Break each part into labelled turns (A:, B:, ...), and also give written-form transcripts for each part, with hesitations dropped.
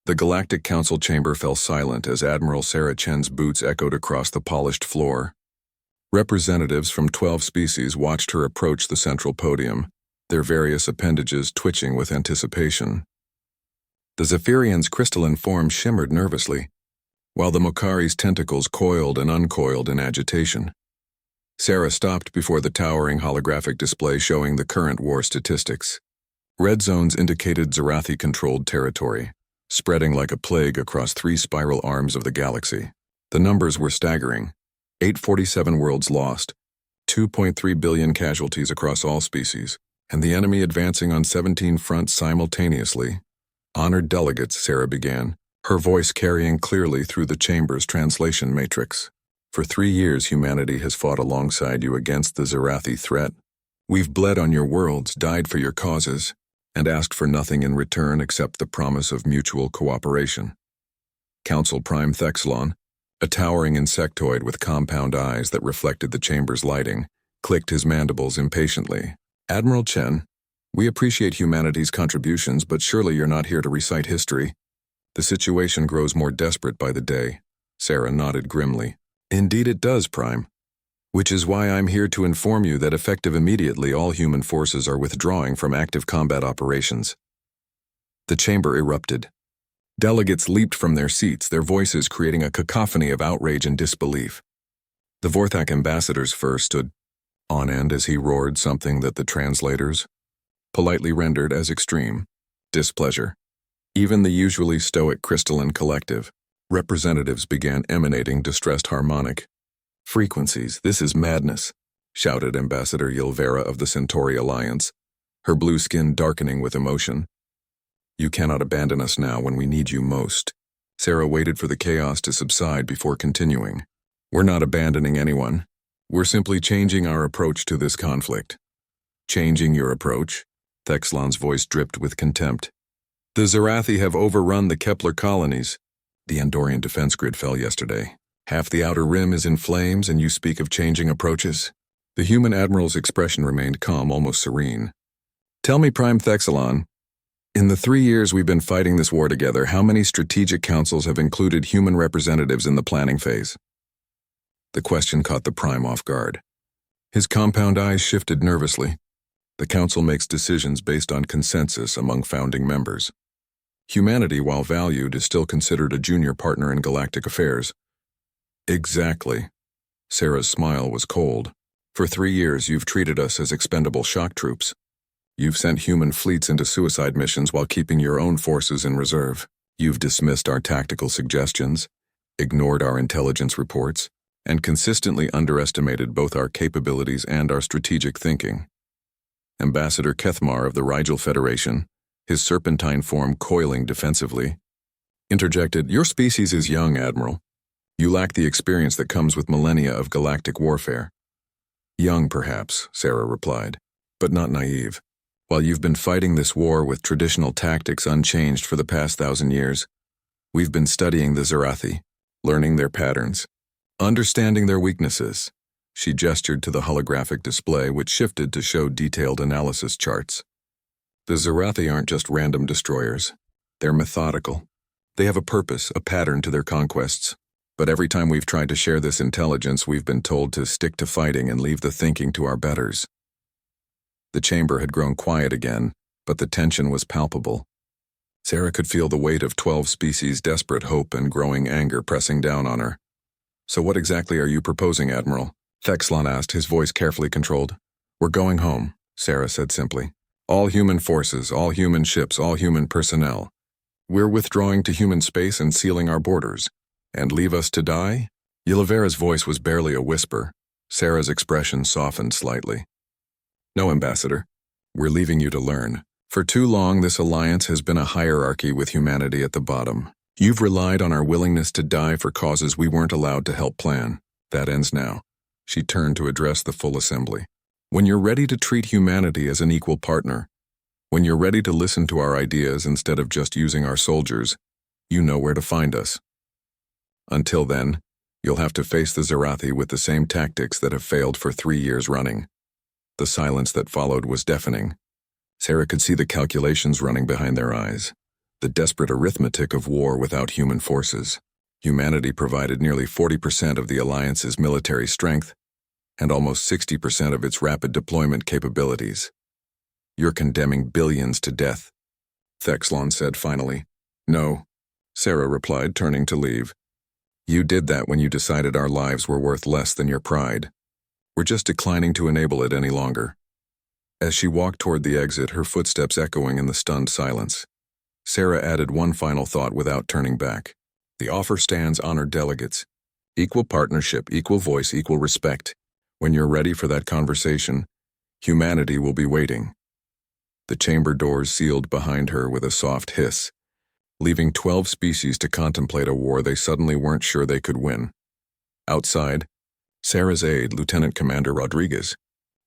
A: The Galactic Council chamber fell silent as Admiral Sarah Chen's boots echoed across the polished floor. Representatives from 12 species watched her approach the central podium, their various appendages twitching with anticipation. The Zephyrian's crystalline form shimmered nervously, while the Mokari's tentacles coiled and uncoiled in agitation. Sarah stopped before the towering holographic display showing the current war statistics. Red zones indicated Zerathi-controlled territory, spreading like a plague across 3 spiral arms of the galaxy. The numbers were staggering. 847 worlds lost, 2.3 billion casualties across all species, and the enemy advancing on 17 fronts simultaneously. Honored delegates, Sarah began, her voice carrying clearly through the chamber's translation matrix. For 3 years, humanity has fought alongside you against the Zerathi threat. We've bled on your worlds, died for your causes, and asked for nothing in return except the promise of mutual cooperation. Council Prime Thexlon, a towering insectoid with compound eyes that reflected the chamber's lighting, clicked his mandibles impatiently. Admiral Chen, we appreciate humanity's contributions, but surely you're not here to recite history. The situation grows more desperate by the day. Sarah nodded grimly. Indeed it does, Prime. Which is why I'm here to inform you that effective immediately all human forces are withdrawing from active combat operations. The chamber erupted. Delegates leaped from their seats, their voices creating a cacophony of outrage and disbelief. The Vorthak ambassador's fur stood on end as he roared something that the translators politely rendered as extreme displeasure. Even the usually stoic crystalline collective representatives began emanating distressed harmonic frequencies. This is madness, shouted Ambassador Ylvera of the Centauri Alliance, her blue skin darkening with emotion. You cannot abandon us now when we need you most. Sarah waited for the chaos to subside before continuing. We're not abandoning anyone. We're simply changing our approach to this conflict. Changing your approach? Thexlon's voice dripped with contempt. The Zerathi have overrun the Kepler colonies. The Andorian defense grid fell yesterday. Half the outer rim is in flames, and you speak of changing approaches? The human admiral's expression remained calm, almost serene. Tell me, Prime Thexlon, in the 3 years we've been fighting this war together, how many strategic councils have included human representatives in the planning phase? The question caught the Prime off guard. His compound eyes shifted nervously. The council makes decisions based on consensus among founding members. Humanity, while valued, is still considered a junior partner in galactic affairs. Exactly. Sarah's smile was cold. For 3 years, you've treated us as expendable shock troops. You've sent human fleets into suicide missions while keeping your own forces in reserve. You've dismissed our tactical suggestions, ignored our intelligence reports, and consistently underestimated both our capabilities and our strategic thinking. Ambassador Kethmar of the Rigel Federation, his serpentine form coiling defensively, interjected, Your species is young, Admiral. You lack the experience that comes with millennia of galactic warfare. Young, perhaps, Sarah replied, but not naive. While you've been fighting this war with traditional tactics unchanged for the past 1,000 years, we've been studying the Zerathi, learning their patterns, understanding their weaknesses. She gestured to the holographic display, which shifted to show detailed analysis charts. The Zerathi aren't just random destroyers. They're methodical. They have a purpose, a pattern to their conquests. But every time we've tried to share this intelligence, we've been told to stick to fighting and leave the thinking to our betters. The chamber had grown quiet again, but the tension was palpable. Sarah could feel the weight of 12 species' desperate hope and growing anger pressing down on her. So what exactly are you proposing, Admiral? Thexlon asked, his voice carefully controlled. We're going home, Sarah said simply. All human forces, all human ships, all human personnel. We're withdrawing to human space and sealing our borders. And leave us to die? Ylvera's voice was barely a whisper. Sarah's expression softened slightly. No, Ambassador. We're leaving you to learn. For too long, this alliance has been a hierarchy with humanity at the bottom. You've relied on our willingness to die for causes we weren't allowed to help plan. That ends now. She turned to address the full assembly. When you're ready to treat humanity as an equal partner, when you're ready to listen to our ideas instead of just using our soldiers, you know where to find us. Until then, you'll have to face the Zerathi with the same tactics that have failed for 3 years running. The silence that followed was deafening. Sarah could see the calculations running behind their eyes. the desperate arithmetic of war without human forces. Humanity provided nearly 40% of the Alliance's military strength and almost 60% of its rapid deployment capabilities. You're condemning billions to death, Thexlon said finally. No, Sarah replied, turning to leave. You did that when you decided our lives were worth less than your pride. We're just declining to enable it any longer. As she walked toward the exit, her footsteps echoing in the stunned silence, Sarah added one final thought without turning back. The offer stands, honored delegates. Equal partnership, equal voice, equal respect. When you're ready for that conversation, humanity will be waiting. The chamber doors sealed behind her with a soft hiss, leaving 12 species to contemplate a war they suddenly weren't sure they could win. Outside, Sarah's aide, Lieutenant Commander Rodriguez,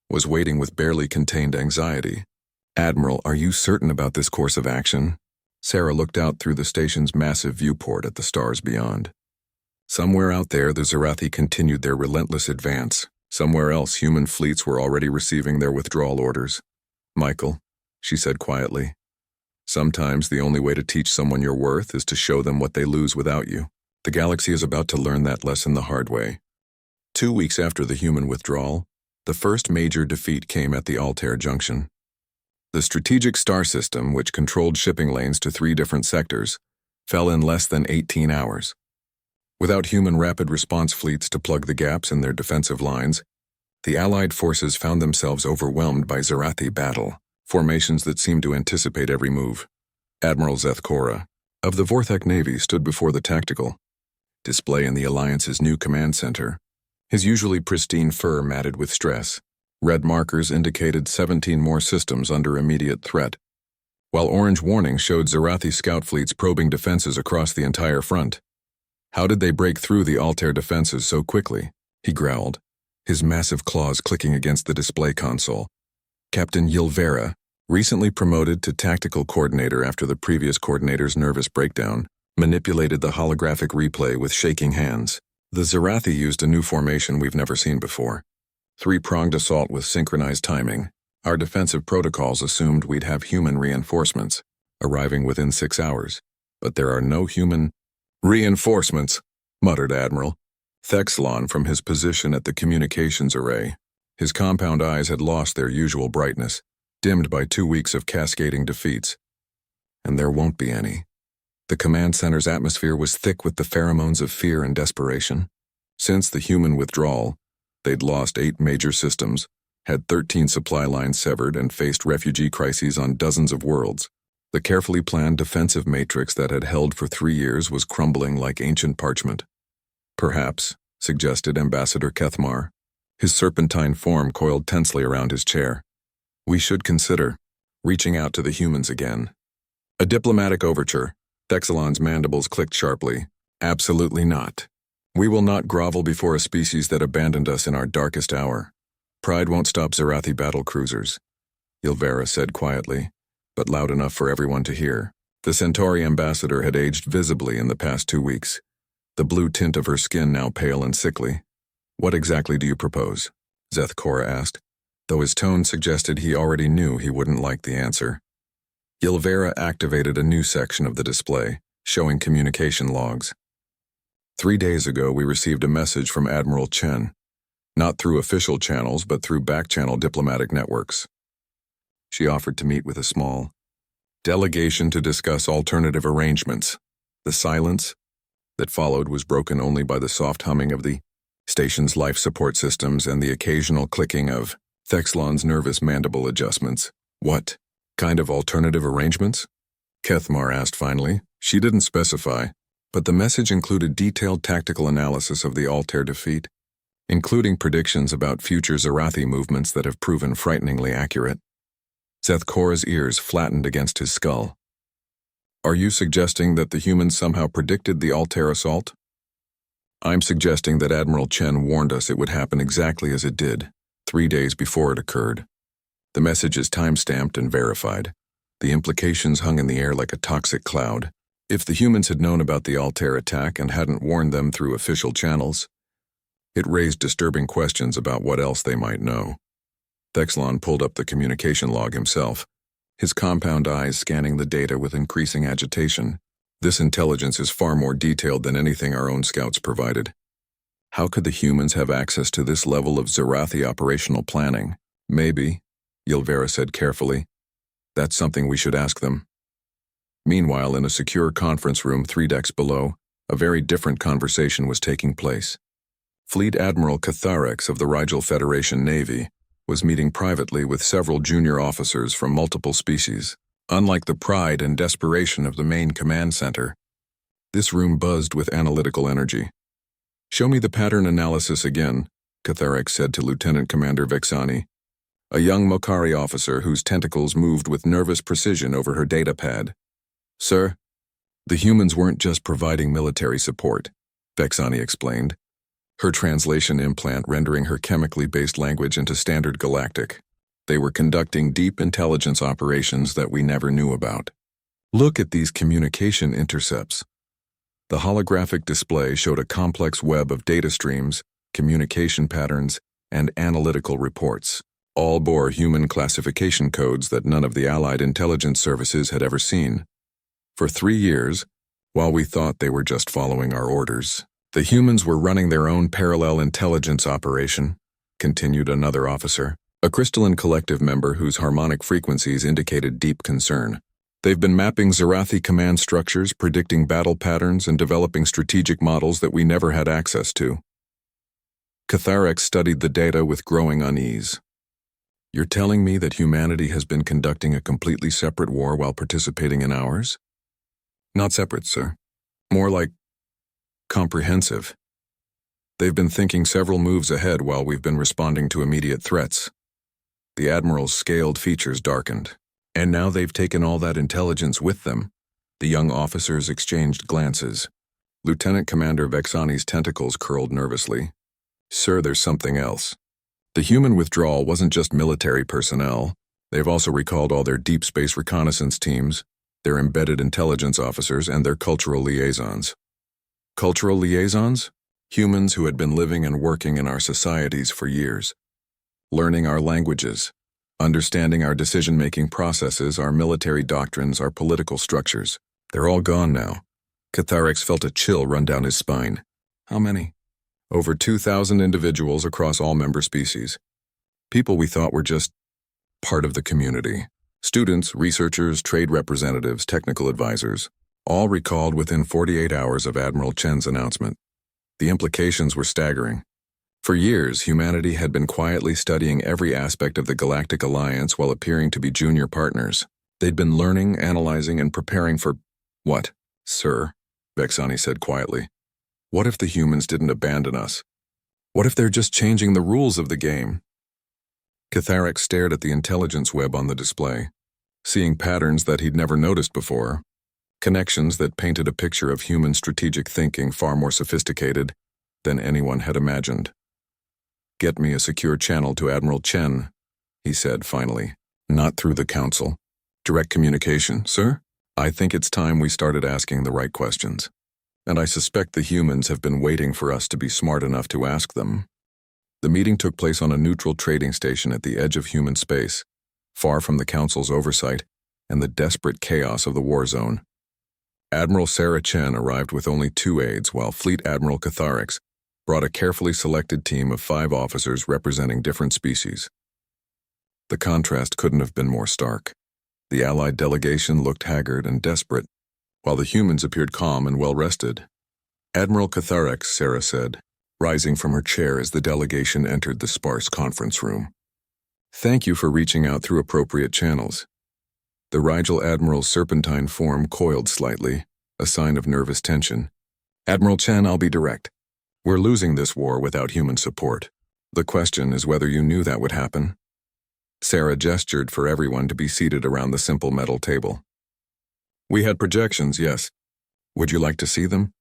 A: was waiting with barely contained anxiety. Admiral, are you certain about this course of action? Sarah looked out through the station's massive viewport at the stars beyond. Somewhere out there, the Zarathi continued their relentless advance. Somewhere else, human fleets were already receiving their withdrawal orders. Michael, she said quietly, sometimes the only way to teach someone your worth is to show them what they lose without you. The galaxy is about to learn that lesson the hard way. 2 weeks after the human withdrawal, the first major defeat came at the Altair Junction. The strategic star system, which controlled shipping lanes to 3 different sectors, fell in less than 18 hours. Without human rapid response fleets to plug the gaps in their defensive lines, the Allied forces found themselves overwhelmed by Zarathi battle formations that seemed to anticipate every move. Admiral Zeth Kora, of the Vorthek Navy, stood before the tactical display in the Alliance's new command center, his usually pristine fur matted with stress. Red markers indicated 17 more systems under immediate threat, while orange warnings showed Zarathi scout fleets probing defenses across the entire front. How did they break through the Altair defenses so quickly? He growled, his massive claws clicking against the display console. Captain Yilvera, recently promoted to tactical coordinator after the previous coordinator's nervous breakdown, manipulated the holographic replay with shaking hands. The Zarathi used a new formation we've never seen before. 3-pronged assault with synchronized timing. Our defensive protocols assumed we'd have human reinforcements, arriving within 6 hours. But there are no human reinforcements, muttered Admiral Thexlon from his position at the communications array. His compound eyes had lost their usual brightness, dimmed by 2 weeks of cascading defeats. And there won't be any. The command center's atmosphere was thick with the pheromones of fear and desperation. Since the human withdrawal, they'd lost 8 major systems, had 13 supply lines severed, and faced refugee crises on dozens of worlds. The carefully planned defensive matrix that had held for 3 years was crumbling like ancient parchment. Perhaps, suggested Ambassador Kethmar, his serpentine form coiled tensely around his chair, we should consider reaching out to the humans again. A diplomatic overture. Thexlon's mandibles clicked sharply. Absolutely not. We will not grovel before a species that abandoned us in our darkest hour. Pride won't stop Zarathi battle cruisers, Yilvera said quietly, but loud enough for everyone to hear. The Centauri ambassador had aged visibly in the past 2 weeks, the blue tint of her skin now pale and sickly. What exactly do you propose? Zeth Kora asked, though his tone suggested he already knew he wouldn't like the answer. Yilvera activated a new section of the display, showing communication logs. 3 days ago, we received a message from Admiral Chen, not through official channels, but through back-channel diplomatic networks. She offered to meet with a small delegation to discuss alternative arrangements. The silence that followed was broken only by the soft humming of the station's life support systems and the occasional clicking of Thexlon's nervous mandible adjustments. What kind of alternative arrangements? Kethmar asked finally. She didn't specify, but the message included detailed tactical analysis of the Altair defeat, including predictions about future Zarathi movements that have proven frighteningly accurate. Zeth Kora's ears flattened against his skull. Are you suggesting that the humans somehow predicted the Altair assault? I'm suggesting that Admiral Chen warned us it would happen exactly as it did, 3 days before it occurred. The message is time-stamped and verified. The implications hung in the air like a toxic cloud. If the humans had known about the Altair attack and hadn't warned them through official channels, it raised disturbing questions about what else they might know. Thexlon pulled up the communication log himself, his compound eyes scanning the data with increasing agitation. This intelligence is far more detailed than anything our own scouts provided. How could the humans have access to this level of Zarathi operational planning? Maybe, Ylvera said carefully. That's something we should ask them. Meanwhile, in a secure conference room 3 decks below, a very different conversation was taking place. Fleet Admiral Catharex of the Rigel Federation Navy was meeting privately with several junior officers from multiple species. Unlike the pride and desperation of the main command center, this room buzzed with analytical energy. "Show me the pattern analysis again," Catharex said to Lieutenant Commander Vexani, a young Mokari officer whose tentacles moved with nervous precision over her data pad. "Sir, the humans weren't just providing military support," Vexani explained, her translation implant rendering her chemically based language into standard galactic. They were conducting deep intelligence operations that we never knew about. Look at these communication intercepts. The holographic display showed a complex web of data streams, communication patterns, and analytical reports. All bore human classification codes that none of the Allied intelligence services had ever seen. For 3 years, while we thought they were just following our orders, the humans were running their own parallel intelligence operation, continued another officer, a crystalline collective member whose harmonic frequencies indicated deep concern. They've been mapping Zarathi command structures, predicting battle patterns, and developing strategic models that we never had access to. Catharex studied the data with growing unease. "You're telling me that humanity has been conducting a completely separate war while participating in ours?" "Not separate, sir. More like comprehensive. They've been thinking several moves ahead while we've been responding to immediate threats." The Admiral's scaled features darkened. "And now they've taken all that intelligence with them." The young officers exchanged glances. Lieutenant Commander Vexani's tentacles curled nervously. "Sir, there's something else. The human withdrawal wasn't just military personnel. They've also recalled all their deep space reconnaissance teams, their embedded intelligence officers, and their cultural liaisons." Cultural liaisons? Humans who had been living and working in our societies for years. Learning our languages, understanding our decision-making processes, our military doctrines, our political structures. They're all gone now. Catharex felt a chill run down his spine. How many? Over 2,000 individuals across all member species. People we thought were just part of the community. Students, researchers, trade representatives, technical advisors, all recalled within 48 hours of Admiral Chen's announcement. The implications were staggering. For years, humanity had been quietly studying every aspect of the Galactic Alliance while appearing to be junior partners. They'd been learning, analyzing, and preparing for what? "Sir," Vexani said quietly. "What if the humans didn't abandon us? What if they're just changing the rules of the game?" Catharex stared at the intelligence web on the display, seeing patterns that he'd never noticed before, connections that painted a picture of human strategic thinking far more sophisticated than anyone had imagined. "Get me a secure channel to Admiral Chen," he said finally. "Not through the Council. Direct communication, sir? I think it's time we started asking the right questions. And I suspect the humans have been waiting for us to be smart enough to ask them." The meeting took place on a neutral trading station at the edge of human space, far from the Council's oversight and the desperate chaos of the war zone. Admiral Sarah Chen arrived with only 2 aides, while Fleet Admiral Catharex brought a carefully selected team of 5 officers representing different species. The contrast couldn't have been more stark. The Allied delegation looked haggard and desperate, while the humans appeared calm and well-rested. "Admiral Catharex," Sarah said, rising from her chair as the delegation entered the sparse conference room. "Thank you for reaching out through appropriate channels." The Rigel Admiral's serpentine form coiled slightly, a sign of nervous tension. "Admiral Chen, I'll be direct. We're losing this war without human support. The question is whether you knew that would happen." Sarah gestured for everyone to be seated around the simple metal table. "We had projections, yes. Would you like to see them?"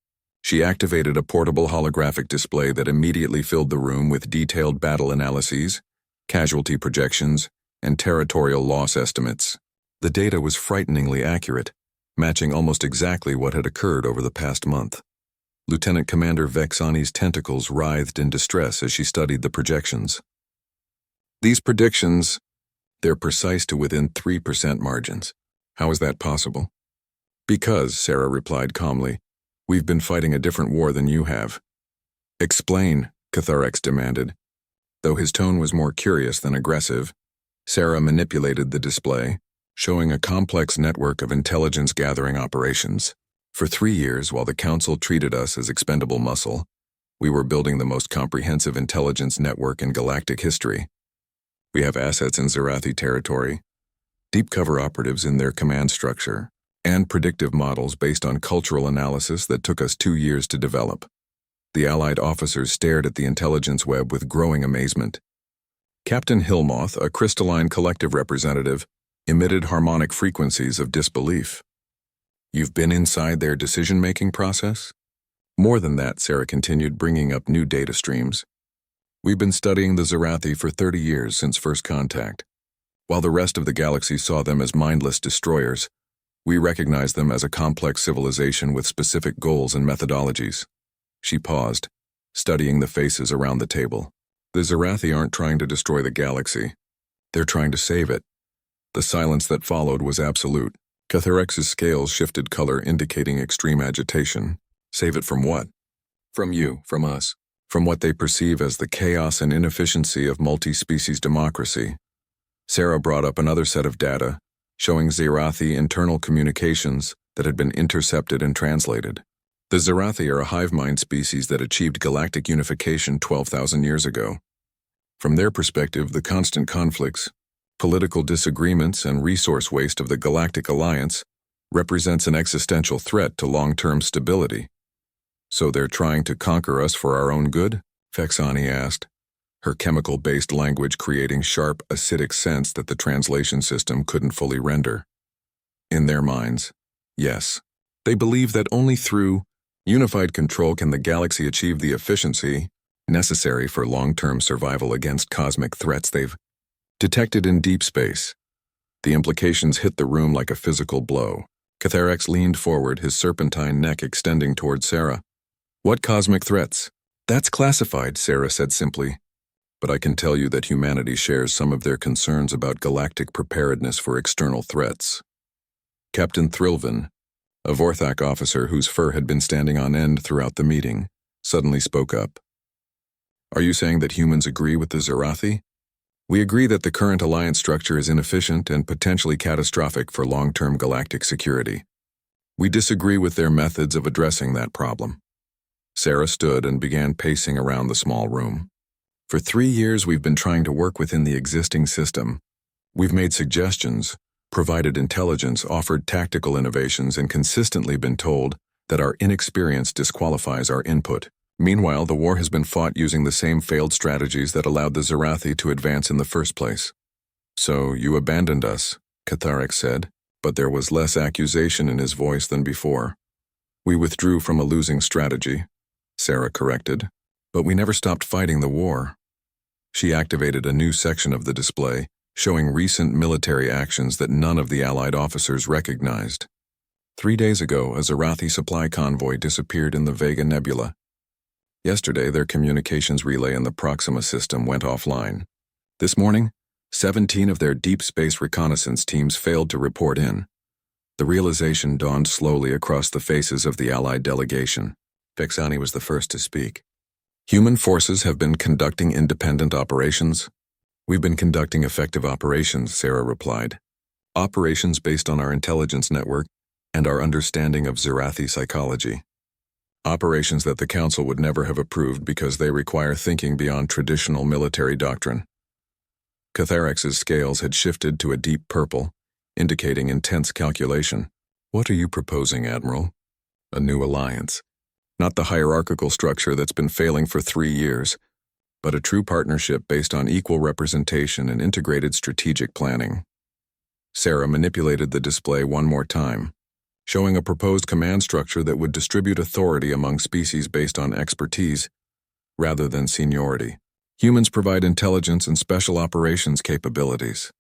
A: She activated a portable holographic display that immediately filled the room with detailed battle analyses, casualty projections, and territorial loss estimates. The data was frighteningly accurate, matching almost exactly what had occurred over the past month. Lieutenant Commander Vexani's tentacles writhed in distress as she studied the projections. "These predictions, They're precise to within 3% margins. How is that possible? Because, Sarah replied calmly, we've been fighting a different war than you have. Explain, Catharex demanded. Though his tone was more curious than aggressive, Sarah manipulated the display, showing a complex network of intelligence-gathering operations. For 3 years, while the Council treated us as expendable muscle, we were building the most comprehensive intelligence network in galactic history. We have assets in Zerathi territory, deep cover operatives in their command structure, and predictive models based on cultural analysis that took us 2 years to develop. The Allied officers stared at the intelligence web with growing amazement. Captain Hillmoth, a crystalline collective representative, emitted harmonic frequencies of disbelief. You've been inside their decision-making process? More than that, Sarah continued, bringing up new data streams. We've been studying the Zerathi for 30 years since first contact. While the rest of the galaxy saw them as mindless destroyers, we recognize them as a complex civilization with specific goals and methodologies. She paused, studying the faces around the table. The Zerathi aren't trying to destroy the galaxy. They're trying to save it. The silence that followed was absolute. Catharex's scales shifted color, indicating extreme agitation. Save it from what? From you, from us, from what they perceive as the chaos and inefficiency of multi-species democracy. Sarah brought up another set of data, showing Zerathi internal communications that had been intercepted and translated. The Zerathi are a hive mind species that achieved galactic unification 12,000 years ago. From their perspective, the constant conflicts, political disagreements, and resource waste of the Galactic Alliance represents an existential threat to long-term stability. So they're trying to conquer us for our own good? Fexani asked, her chemical-based language creating sharp, acidic scents that the translation system couldn't fully render. In their minds, yes. They believe that only through unified control can the galaxy achieve the efficiency necessary for long-term survival against cosmic threats they've detected in deep space. The implications hit the room like a physical blow. Catharex leaned forward, his serpentine neck extending toward Sarah. What cosmic threats? That's classified, Sarah said simply. But I can tell you that humanity shares some of their concerns about galactic preparedness for external threats. Captain Thrilvan, a Vorthak officer whose fur had been standing on end throughout the meeting, suddenly spoke up. Are you saying that humans agree with the Zerathi? We agree that the current alliance structure is inefficient and potentially catastrophic for long-term galactic security. We disagree with their methods of addressing that problem. Sarah stood and began pacing around the small room. For 3 years, we've been trying to work within the existing system. We've made suggestions, provided intelligence, offered tactical innovations, and consistently been told that our inexperience disqualifies our input. Meanwhile, the war has been fought using the same failed strategies that allowed the Zerathi to advance in the first place. So you abandoned us, Catharex said, but there was less accusation in his voice than before. We withdrew from a losing strategy, Sarah corrected, but we never stopped fighting the war. She activated a new section of the display, showing recent military actions that none of the Allied officers recognized. 3 days ago, a Zerathi supply convoy disappeared in the Vega Nebula. Yesterday, their communications relay in the Proxima system went offline. This morning, 17 of their deep space reconnaissance teams failed to report in. The realization dawned slowly across the faces of the Allied delegation. Fexani was the first to speak. Human forces have been conducting independent operations. We've been conducting effective operations, Sarah replied. Operations based on our intelligence network and our understanding of Zerathi psychology. Operations that the Council would never have approved because they require thinking beyond traditional military doctrine. Catharex's scales had shifted to a deep purple, indicating intense calculation. What are you proposing, Admiral? A new alliance. Not the hierarchical structure that's been failing for 3 years, but a true partnership based on equal representation and integrated strategic planning. Sarah manipulated the display one more time, showing a proposed command structure that would distribute authority among species based on expertise rather than seniority. Humans provide intelligence and special operations capabilities.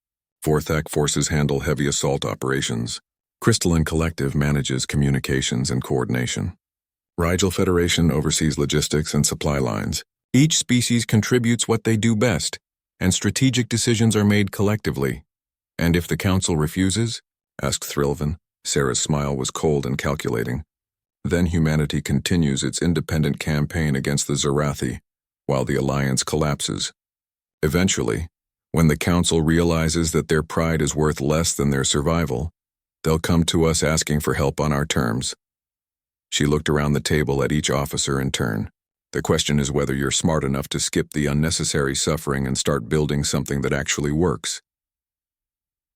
A: Vorthak forces handle heavy assault operations. Crystalline Collective manages communications and coordination. Rigel Federation oversees logistics and supply lines. Each species contributes what they do best, and strategic decisions are made collectively. And if the Council refuses? Asked Thrilvan. Sarah's smile was cold and calculating. Then humanity continues its independent campaign against the Zarathi, while the Alliance collapses. Eventually, when the Council realizes that their pride is worth less than their survival, they'll come to us asking for help on our terms. She looked around the table at each officer in turn. The question is whether you're smart enough to skip the unnecessary suffering and start building something that actually works.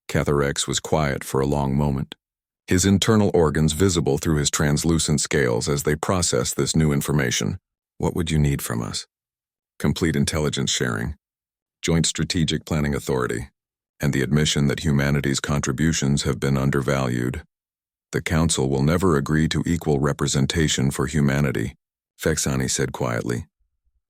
A: Catharex was quiet for a long moment, his internal organs visible through his translucent scales as they processed this new information. What would you need from us? Complete intelligence sharing, joint strategic planning authority, and the admission that humanity's contributions have been undervalued. The Council will never agree to equal representation for humanity, Vexani said quietly.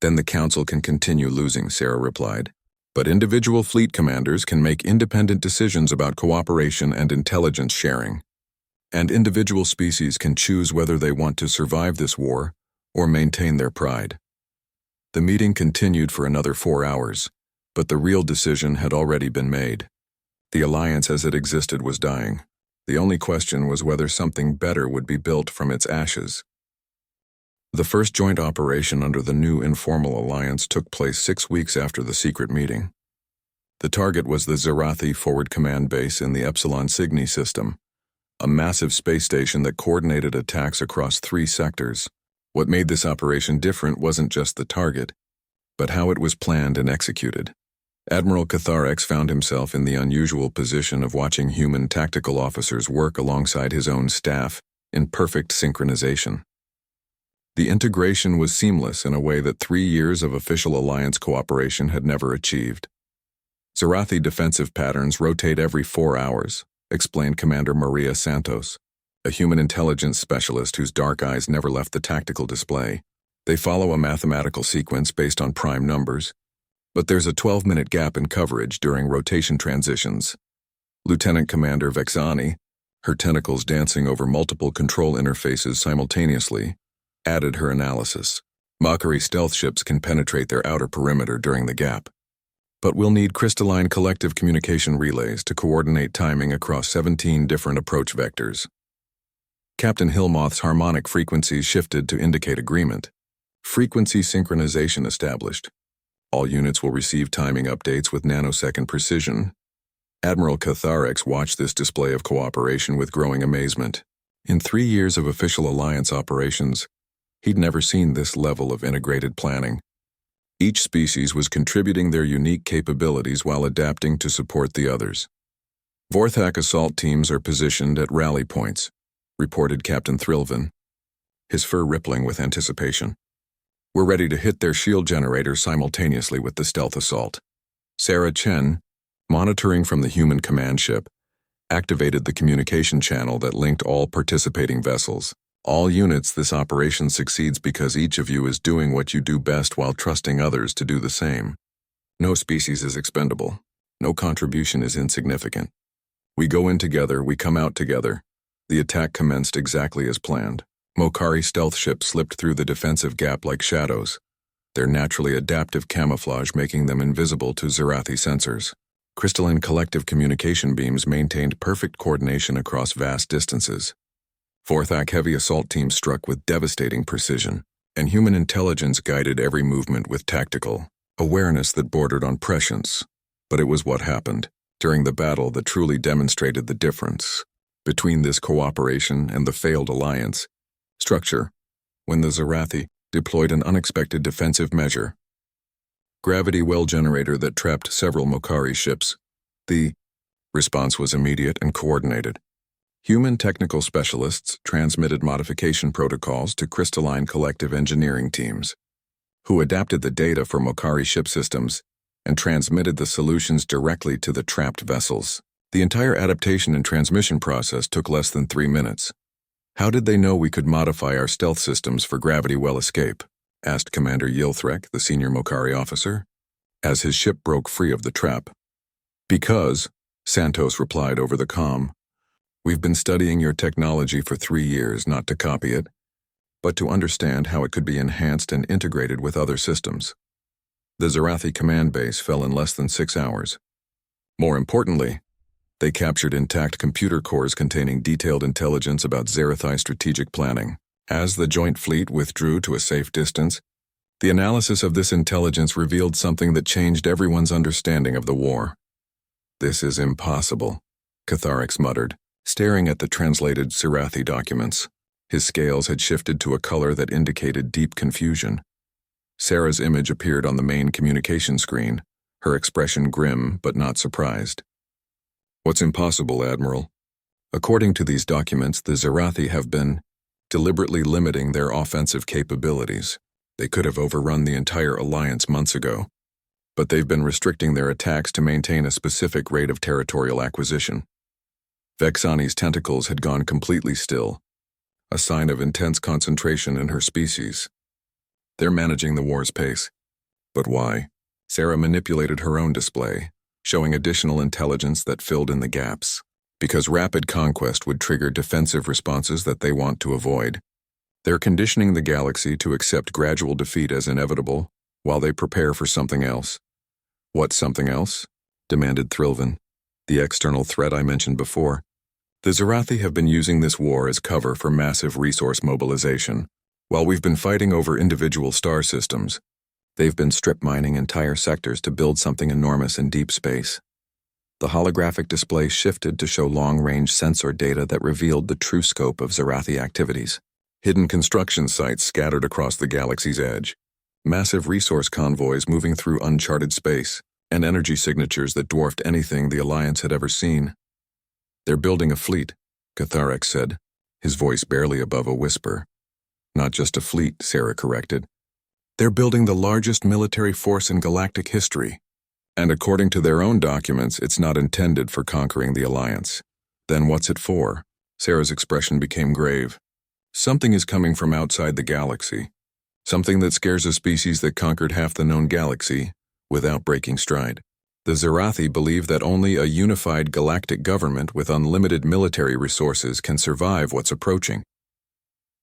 A: Then the Council can continue losing, Sarah replied. But individual fleet commanders can make independent decisions about cooperation and intelligence sharing. And individual species can choose whether they want to survive this war or maintain their pride. The meeting continued for another 4 hours, but the real decision had already been made. The Alliance as it existed was dying. The only question was whether something better would be built from its ashes. The first joint operation under the new informal alliance took place 6 weeks after the secret meeting. The target was the Zarathi Forward Command Base in the Epsilon Cygni system, a massive space station that coordinated attacks across 3 sectors. What made this operation different wasn't just the target, but how it was planned and executed. Admiral Catharex found himself in the unusual position of watching human tactical officers work alongside his own staff in perfect synchronization. The integration was seamless in a way that 3 years of official alliance cooperation had never achieved. Zarathi defensive patterns rotate every 4 hours, explained Commander Maria Santos, a human intelligence specialist whose dark eyes never left the tactical display. They follow a mathematical sequence based on prime numbers, but there's a 12-minute gap in coverage during rotation transitions. Lieutenant Commander Vexani, her tentacles dancing over multiple control interfaces simultaneously, added her analysis. Mockery stealth ships can penetrate their outer perimeter during the gap, but we'll need crystalline collective communication relays to coordinate timing across 17 different approach vectors. Captain Hillmoth's harmonic frequencies shifted to indicate agreement. Frequency synchronization established. All units will receive timing updates with nanosecond precision. Admiral Catharex watched this display of cooperation with growing amazement. In 3 years of official alliance operations, he'd never seen this level of integrated planning. Each species was contributing their unique capabilities while adapting to support the others. Vorthak assault teams are positioned at rally points, reported Captain Thrilvan, his fur rippling with anticipation. We're ready to hit their shield generators simultaneously with the stealth assault. Sarah Chen, monitoring from the human command ship, activated the communication channel that linked all participating vessels. All units, this operation succeeds because each of you is doing what you do best while trusting others to do the same. No species is expendable. No contribution is insignificant. We go in together, we come out together. The attack commenced exactly as planned. Mokari stealth ships slipped through the defensive gap like shadows, their naturally adaptive camouflage making them invisible to Zarathi sensors. Crystalline collective communication beams maintained perfect coordination across vast distances. Vorthak heavy assault teams struck with devastating precision, and human intelligence guided every movement with tactical awareness that bordered on prescience. But it was what happened during the battle that truly demonstrated the difference between this cooperation and the failed alliance structure, when the Zarathi deployed an unexpected defensive measure. Gravity well generator that trapped several Mokari ships. The response was immediate and coordinated. Human technical specialists transmitted modification protocols to crystalline collective engineering teams, who adapted the data for Mokari ship systems and transmitted the solutions directly to the trapped vessels. The entire adaptation and transmission process took less than 3 minutes. How did they know we could modify our stealth systems for gravity well escape? Asked Commander Yilthrek, the senior Mokari officer, as his ship broke free of the trap. Because, Santos replied over the comm, we've been studying your technology for 3 years, not to copy it, but to understand how it could be enhanced and integrated with other systems. The Zarathi command base fell in less than 6 hours. More importantly, They captured intact computer cores containing detailed intelligence about Zarathi strategic planning. As the joint fleet withdrew to a safe distance, the analysis of this intelligence revealed something that changed everyone's understanding of the war. "This is impossible," Catharix muttered, staring at the translated Zarathi documents. His scales had shifted to a color that indicated deep confusion. Sarah's image appeared on the main communication screen, her expression grim but not surprised. "What's impossible, Admiral?" "According to these documents, the Zarathi have been deliberately limiting their offensive capabilities. They could have overrun the entire alliance months ago, but they've been restricting their attacks to maintain a specific rate of territorial acquisition." Vexani's tentacles had gone completely still, a sign of intense concentration in her species. "They're managing the war's pace. But why?" Sarah manipulated her own display, showing additional intelligence that filled in the gaps. "Because rapid conquest would trigger defensive responses that they want to avoid. They're conditioning the galaxy to accept gradual defeat as inevitable while they prepare for something else." "What something else?" demanded Thrilvan. "The external threat I mentioned before. The Zarathi have been using this war as cover for massive resource mobilization. While we've been fighting over individual star systems, they've been strip mining entire sectors to build something enormous in deep space." The holographic display shifted to show long-range sensor data that revealed the true scope of Zarathi activities. Hidden construction sites scattered across the galaxy's edge, massive resource convoys moving through uncharted space, and energy signatures that dwarfed anything the Alliance had ever seen. "They're building a fleet," Catharix said, his voice barely above a whisper. "Not just a fleet," Sarah corrected. "They're building the largest military force in galactic history. And according to their own documents, it's not intended for conquering the Alliance. Then what's it for?" Sarah's expression became grave. "Something is coming from outside the galaxy. Something that scares a species that conquered half the known galaxy without breaking stride. The Zarathi believe that only a unified galactic government with unlimited military resources can survive what's approaching."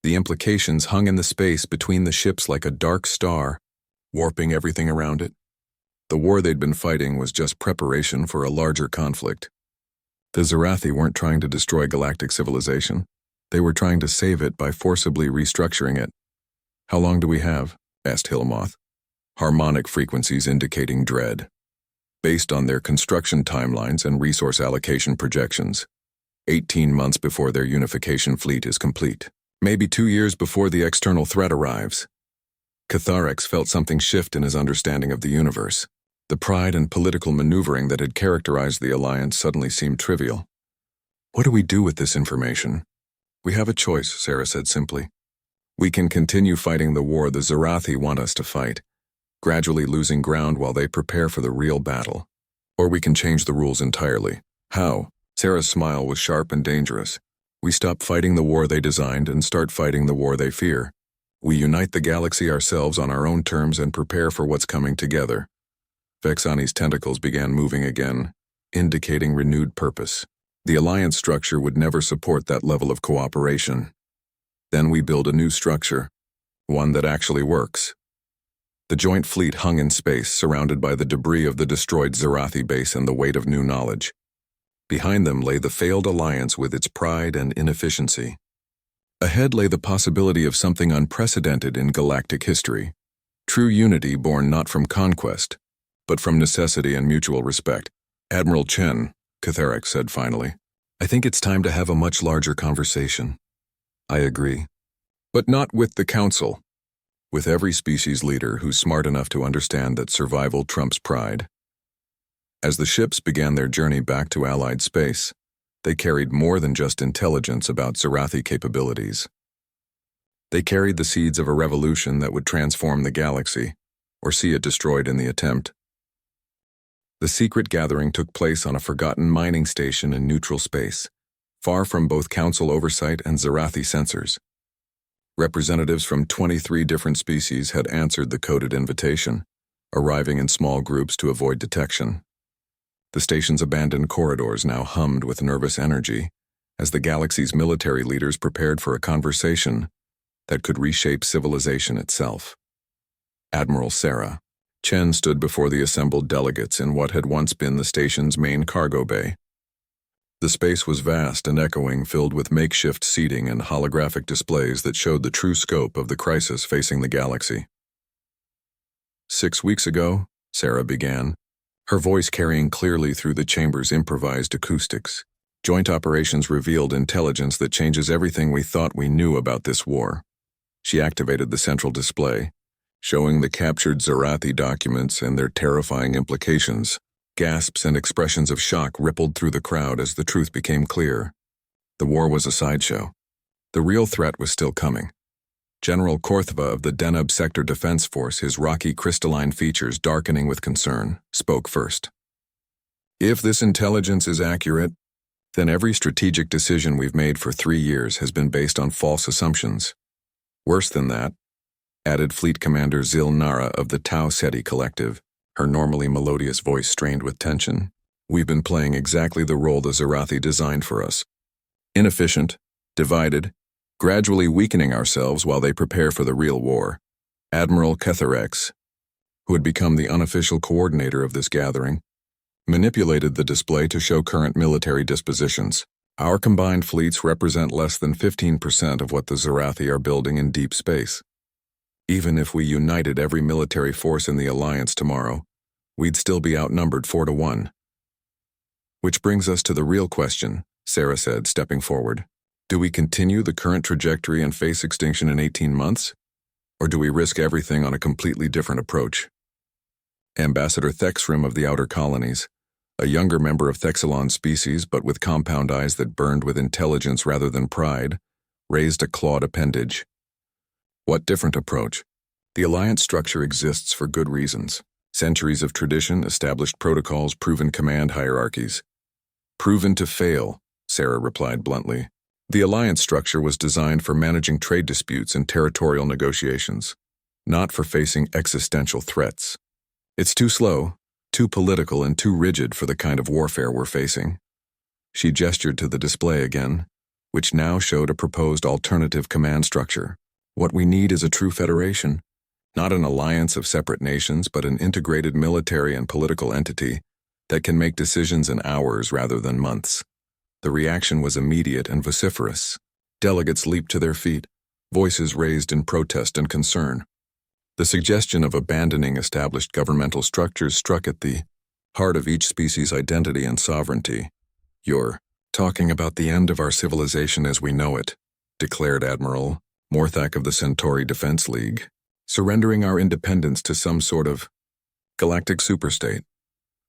A: The implications hung in the space between the ships like a dark star, warping everything around it. The war they'd been fighting was just preparation for a larger conflict. The Zarathi weren't trying to destroy galactic civilization. They were trying to save it by forcibly restructuring it. "How long do we have?" asked Hillmoth, harmonic frequencies indicating dread. "Based on their construction timelines and resource allocation projections, 18 months before their unification fleet is complete. Maybe 2 years before the external threat arrives." Catharix felt something shift in his understanding of the universe. The pride and political maneuvering that had characterized the Alliance suddenly seemed trivial. "What do we do with this information?" "We have a choice," Sarah said simply. "We can continue fighting the war the Zarathi want us to fight, gradually losing ground while they prepare for the real battle. Or we can change the rules entirely." "How?" Sarah's smile was sharp and dangerous. "We stop fighting the war they designed and start fighting the war they fear. We unite the galaxy ourselves on our own terms and prepare for what's coming together." Vexani's tentacles began moving again, indicating renewed purpose. The Alliance structure would never support that level of cooperation. Then we build a new structure, one that actually works. The joint fleet hung in space, surrounded by the debris of the destroyed Zarathi base and the weight of new knowledge. Behind them lay the failed Alliance with its pride and inefficiency. Ahead lay the possibility of something unprecedented in galactic history. True unity born not from conquest, but from necessity and mutual respect. "Admiral Chen," Catharix said finally, "I think it's time to have a much larger conversation." "I agree. But not with the Council. With every species leader who's smart enough to understand that survival trumps pride." As the ships began their journey back to Allied space, they carried more than just intelligence about Zarathi capabilities. They carried the seeds of a revolution that would transform the galaxy, or see it destroyed in the attempt. The secret gathering took place on a forgotten mining station in neutral space, far from both Council oversight and Zarathi sensors. Representatives from 23 different species had answered the coded invitation, arriving in small groups to avoid detection. The station's abandoned corridors now hummed with nervous energy as the galaxy's military leaders prepared for a conversation that could reshape civilization itself. Admiral Sarah. Chen stood before the assembled delegates in what had once been the station's main cargo bay. The space was vast and echoing, filled with makeshift seating and holographic displays that showed the true scope of the crisis facing the galaxy. 6 weeks ago, Sarah began, her voice carrying clearly through the chamber's improvised acoustics. Joint operations revealed intelligence that changes everything we thought we knew about this war. She activated the central display, showing the captured Zarathi documents and their terrifying implications. Gasps and expressions of shock rippled through the crowd as the truth became clear. The war was a sideshow. The real threat was still coming. General Korthva of the Deneb Sector Defense Force, his rocky crystalline features darkening with concern, spoke first. If this intelligence is accurate, then every strategic decision we've made for 3 years has been based on false assumptions. Worse than that, added Fleet Commander Zil Nara of the Tau Ceti Collective, her normally melodious voice strained with tension. We've been playing exactly the role the Zarathi designed for us. Inefficient, divided, gradually weakening ourselves while they prepare for the real war. Admiral Ketharex, who had become the unofficial coordinator of this gathering, manipulated the display to show current military dispositions. Our combined fleets represent less than 15% of what the Zarathi are building in deep space. Even if we united every military force in the Alliance tomorrow, we'd still be outnumbered 4-1. Which brings us to the real question, Sarah said, stepping forward. Do we continue the current trajectory and face extinction in 18 months? Or do we risk everything on a completely different approach? Ambassador Thexrim of the Outer Colonies, a younger member of Thexilon's species but with compound eyes that burned with intelligence rather than pride, raised a clawed appendage. What different approach? The Alliance structure exists for good reasons. Centuries of tradition, established protocols, proven command hierarchies. Proven to fail, Sarah replied bluntly. The Alliance structure was designed for managing trade disputes and territorial negotiations, not for facing existential threats. It's too slow, too political, and too rigid for the kind of warfare we're facing. She gestured to the display again, which now showed a proposed alternative command structure. What we need is a true federation, not an alliance of separate nations, but an integrated military and political entity that can make decisions in hours rather than months. The reaction was immediate and vociferous. Delegates leaped to their feet, voices raised in protest and concern. The suggestion of abandoning established governmental structures struck at the heart of each species' identity and sovereignty. You're talking about the end of our civilization as we know it, declared Admiral Morthak of the Centauri Defense League. Surrendering our independence to some sort of galactic superstate.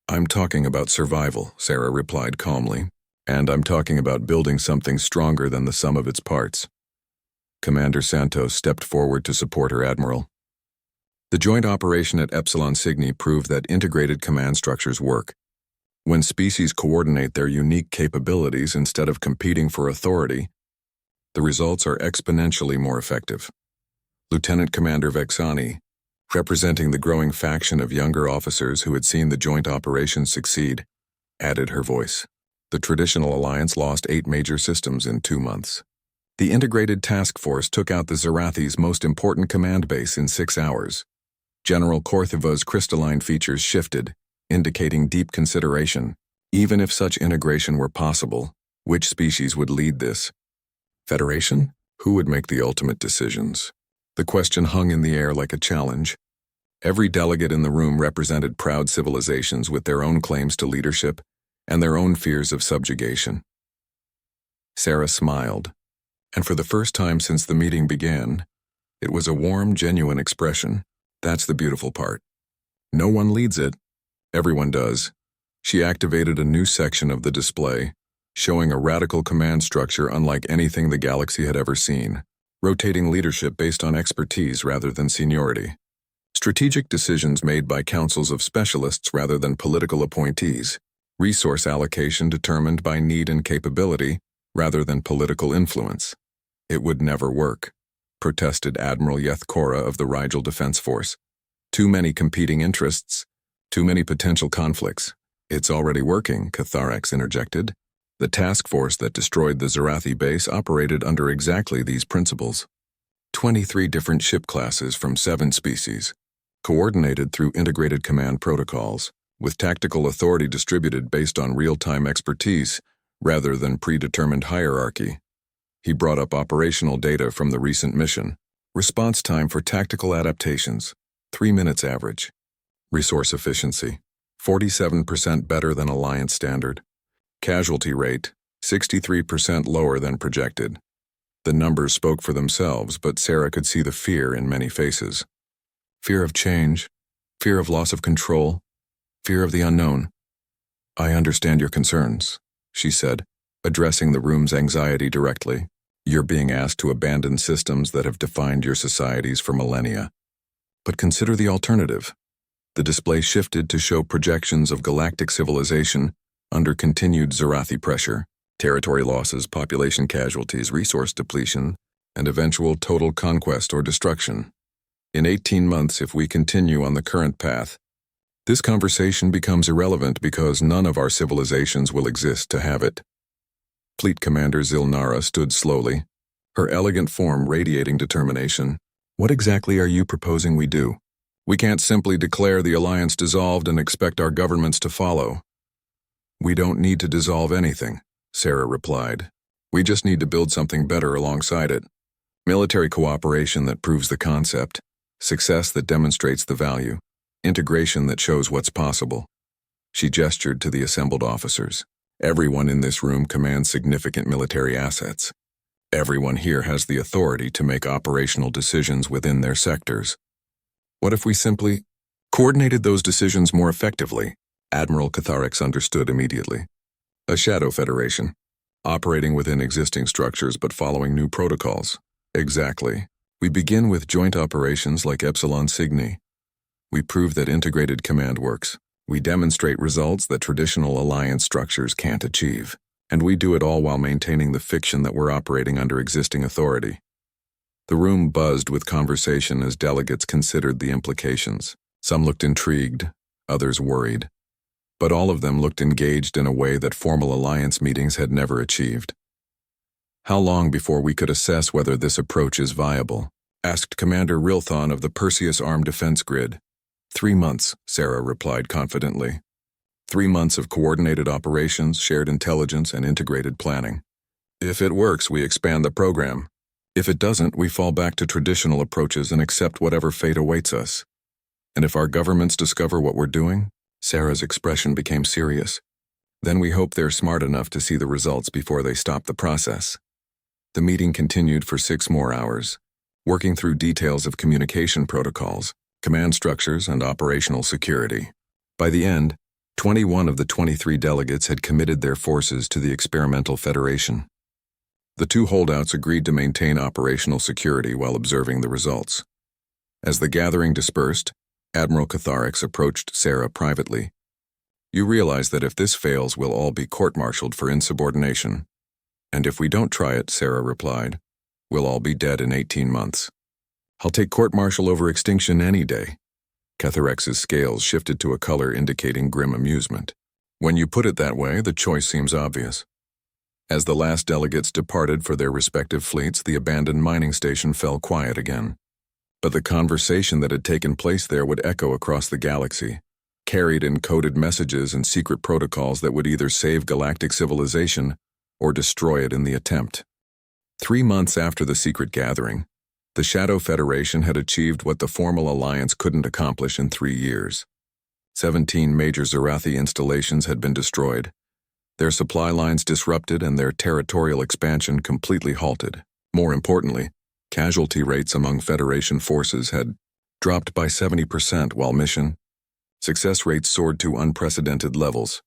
A: I'm talking about survival, Sarah replied calmly, and I'm talking about building something stronger than the sum of its parts. Commander Santos stepped forward to support her admiral. The joint operation at Epsilon Cygni proved that integrated command structures work. When species coordinate their unique capabilities instead of competing for authority, the results are exponentially more effective. Lieutenant Commander Vexani, representing the growing faction of younger officers who had seen the joint operation succeed, added her voice. The traditional alliance lost 8 major systems in 2 months. The integrated task force took out the Zarathi's most important command base in 6 hours. General Korthiva's crystalline features shifted, indicating deep consideration. Even if such integration were possible, which species would lead this? Federation? Who would make the ultimate decisions? The question hung in the air like a challenge. Every delegate in the room represented proud civilizations with their own claims to leadership and their own fears of subjugation. Sarah smiled, and for the first time since the meeting began, it was a warm, genuine expression. That's the beautiful part. No one leads it. Everyone does. She activated a new section of the display, showing a radical command structure unlike anything the galaxy had ever seen. Rotating leadership based on expertise rather than seniority. Strategic decisions made by councils of specialists rather than political appointees. Resource allocation determined by need and capability rather than political influence. It would never work, protested Admiral Yethkora of the Rigel Defense Force. Too many competing interests, too many potential conflicts. It's already working, Catharex interjected. The task force that destroyed the Zarathi base operated under exactly these principles. 23 different ship classes from 7 species, coordinated through integrated command protocols, with tactical authority distributed based on real-time expertise rather than predetermined hierarchy. He brought up operational data from the recent mission. Response time for tactical adaptations, 3 minutes average. Resource efficiency, 47% better than Alliance standard. Casualty rate, 63% lower than projected. The numbers spoke for themselves, but Sarah could see the fear in many faces. Fear of change, fear of loss of control, fear of the unknown. "I understand your concerns," she said, addressing the room's anxiety directly. "You're being asked to abandon systems that have defined your societies for millennia. But consider the alternative." The display shifted to show projections of galactic civilization under continued Zarathi pressure, territory losses, population casualties, resource depletion, and eventual total conquest or destruction. In 18 months, if we continue on the current path, this conversation becomes irrelevant because none of our civilizations will exist to have it. Fleet Commander Zilnara stood slowly, her elegant form radiating determination. "What exactly are you proposing we do? We can't simply declare the alliance dissolved and expect our governments to follow." "We don't need to dissolve anything," Sarah replied. "We just need to build something better alongside it. Military cooperation that proves the concept, success that demonstrates the value, integration that shows what's possible." She gestured to the assembled officers. "Everyone in this room commands significant military assets. Everyone here has the authority to make operational decisions within their sectors. What if we simply coordinated those decisions more effectively?" Admiral Catharix understood immediately. "A shadow federation, operating within existing structures but following new protocols." "Exactly. We begin with joint operations like Epsilon Cygni. We prove that integrated command works. We demonstrate results that traditional alliance structures can't achieve. And we do it all while maintaining the fiction that we're operating under existing authority." The room buzzed with conversation as delegates considered the implications. Some looked intrigued, others worried. But all of them looked engaged in a way that formal alliance meetings had never achieved. "How long before we could assess whether this approach is viable?" asked Commander Rilthon of the Perseus Armed Defense Grid. 3 months, Sarah replied confidently. 3 months of coordinated operations, shared intelligence, and integrated planning. If it works, we expand the program. If it doesn't, we fall back to traditional approaches and accept whatever fate awaits us. And if our governments discover what we're doing, Sarah's expression became serious, then we hope they're smart enough to see the results before they stop the process. The meeting continued for 6 more hours, working through details of communication protocols, command structures, and operational security. By the end, 21 of the 23 delegates had committed their forces to the experimental federation. The 2 holdouts agreed to maintain operational security while observing the results. As the gathering dispersed, Admiral Catharix approached Sarah privately. "You realize that if this fails, we'll all be court-martialed for insubordination." "And if we don't try it," Sarah replied, "we'll all be dead in 18 months. I'll take court-martial over extinction any day." Catharix's scales shifted to a color indicating grim amusement. "When you put it that way, the choice seems obvious." As the last delegates departed for their respective fleets, the abandoned mining station fell quiet again. But the conversation that had taken place there would echo across the galaxy, carried in coded messages and secret protocols that would either save galactic civilization or destroy it in the attempt. 3 months after the secret gathering, the Shadow Federation had achieved what the formal alliance couldn't accomplish in 3 years. 17 major Zarathi installations had been destroyed, their supply lines disrupted, and their territorial expansion completely halted. More importantly, casualty rates among Federation forces had dropped by 70%, while mission success rates soared to unprecedented levels.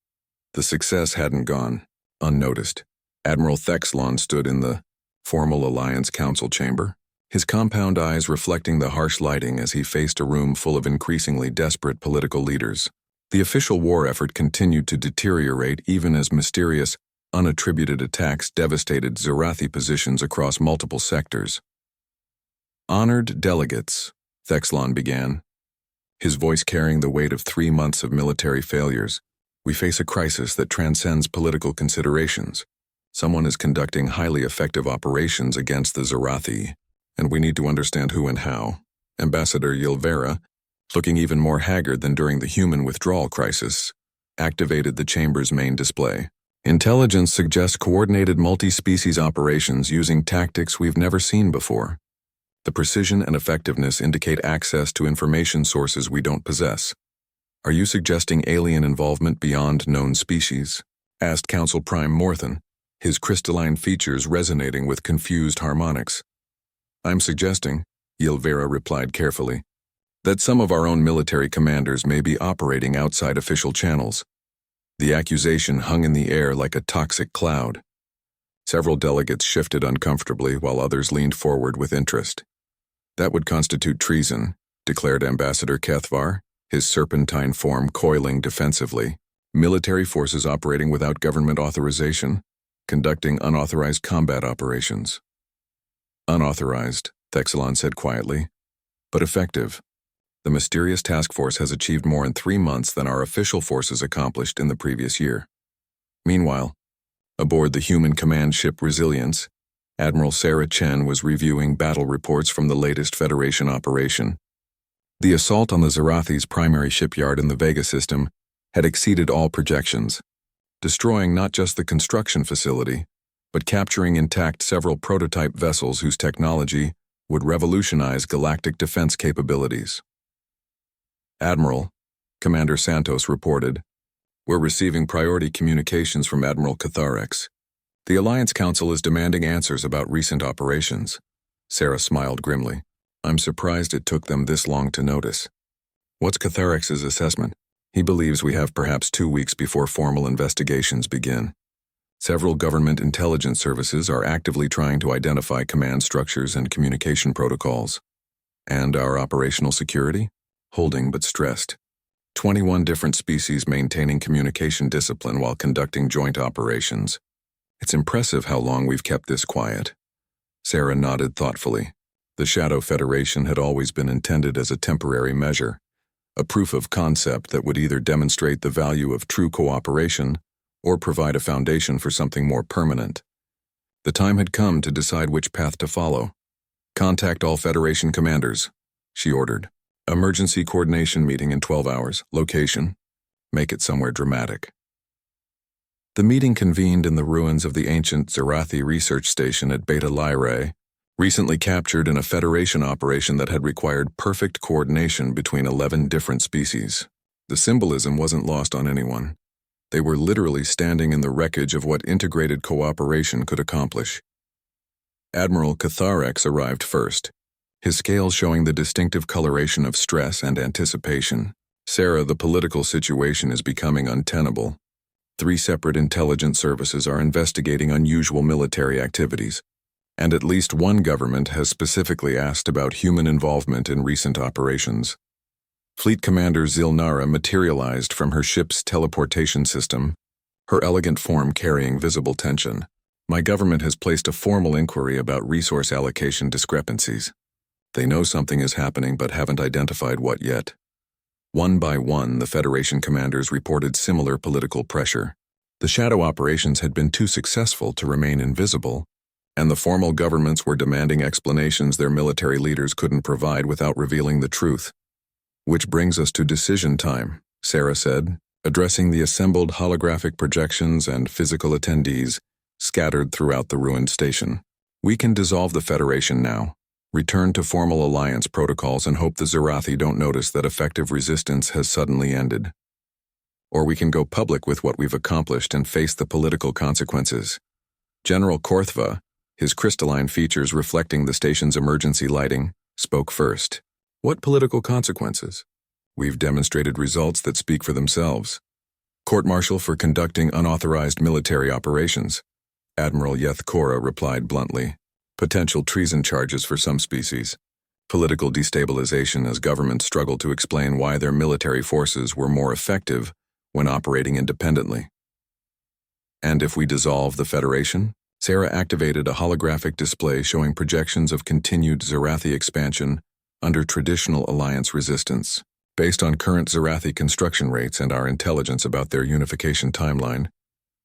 A: The success hadn't gone unnoticed. Admiral Thexlon stood in the formal Alliance Council chamber, his compound eyes reflecting the harsh lighting as he faced a room full of increasingly desperate political leaders. The official war effort continued to deteriorate even as mysterious, unattributed attacks devastated Zarathi positions across multiple sectors. "Honored delegates," Thexlon began, his voice carrying the weight of 3 months of military failures, "we face a crisis that transcends political considerations. Someone is conducting highly effective operations against the Zarathi, and we need to understand who and how." Ambassador Yilvera, looking even more haggard than during the human withdrawal crisis, activated the chamber's main display. Intelligence suggests coordinated multi-species operations using tactics we've never seen before. The precision and effectiveness indicate access to information sources we don't possess. Are you suggesting alien involvement beyond known species? Asked Council Prime Morthen, his crystalline features resonating with confused harmonics. I'm suggesting, Yilvera replied carefully, that some of our own military commanders may be operating outside official channels. The accusation hung in the air like a toxic cloud. Several delegates shifted uncomfortably while others leaned forward with interest. That would constitute treason, declared Ambassador Kethvar, his serpentine form coiling defensively. Military forces operating without government authorization, conducting unauthorized combat operations. Unauthorized, Thexelon said quietly, but effective. The mysterious task force has achieved more in 3 months than our official forces accomplished in the previous year. Meanwhile, aboard the human command ship Resilience, Admiral Sarah Chen was reviewing battle reports from the latest Federation operation. The assault on the Zarathi's primary shipyard in the Vega system had exceeded all projections, destroying not just the construction facility, but capturing intact several prototype vessels whose technology would revolutionize galactic defense capabilities. Admiral, Commander Santos reported, we're receiving priority communications from Admiral Catharex. The Alliance Council is demanding answers about recent operations. Sarah smiled grimly. I'm surprised it took them this long to notice. What's Catharex's assessment? He believes we have perhaps 2 weeks before formal investigations begin. Several government intelligence services are actively trying to identify command structures and communication protocols. And our operational security? Holding but stressed. 21 different species maintaining communication discipline while conducting joint operations. It's impressive how long we've kept this quiet. Sarah nodded thoughtfully. The Shadow Federation had always been intended as a temporary measure, a proof of concept that would either demonstrate the value of true cooperation or provide a foundation for something more permanent. The time had come to decide which path to follow. Contact all Federation commanders, she ordered. Emergency coordination meeting in 12 hours. Location. Make it somewhere dramatic. The meeting convened in the ruins of the ancient Zarathi research station at Beta Lyrae, recently captured in a Federation operation that had required perfect coordination between 11 different species. The symbolism wasn't lost on anyone. They were literally standing in the wreckage of what integrated cooperation could accomplish. Admiral Catharex arrived first, his scales showing the distinctive coloration of stress and anticipation. Sarah, the political situation is becoming untenable. 3 separate intelligence services are investigating unusual military activities, and at least one government has specifically asked about human involvement in recent operations. Fleet Commander Zilnara materialized from her ship's teleportation system, her elegant form carrying visible tension. My government has placed a formal inquiry about resource allocation discrepancies. They know something is happening but haven't identified what yet. One by one, the Federation commanders reported similar political pressure. The shadow operations had been too successful to remain invisible, and the formal governments were demanding explanations their military leaders couldn't provide without revealing the truth. Which brings us to decision time, Sarah said, addressing the assembled holographic projections and physical attendees scattered throughout the ruined station. We can dissolve the Federation now, return to formal alliance protocols and hope the Zarathi don't notice that effective resistance has suddenly ended. Or we can go public with what we've accomplished and face the political consequences. General Korthva, his crystalline features reflecting the station's emergency lighting, spoke first. What political consequences? We've demonstrated results that speak for themselves. Court-martial for conducting unauthorized military operations. Admiral Yethkora replied bluntly. Potential treason charges for some species. Political destabilization as governments struggle to explain why their military forces were more effective when operating independently. And if we dissolve the Federation? Sarah activated a holographic display showing projections of continued Zarathi expansion under traditional alliance resistance. Based on current Zarathi construction rates and our intelligence about their unification timeline,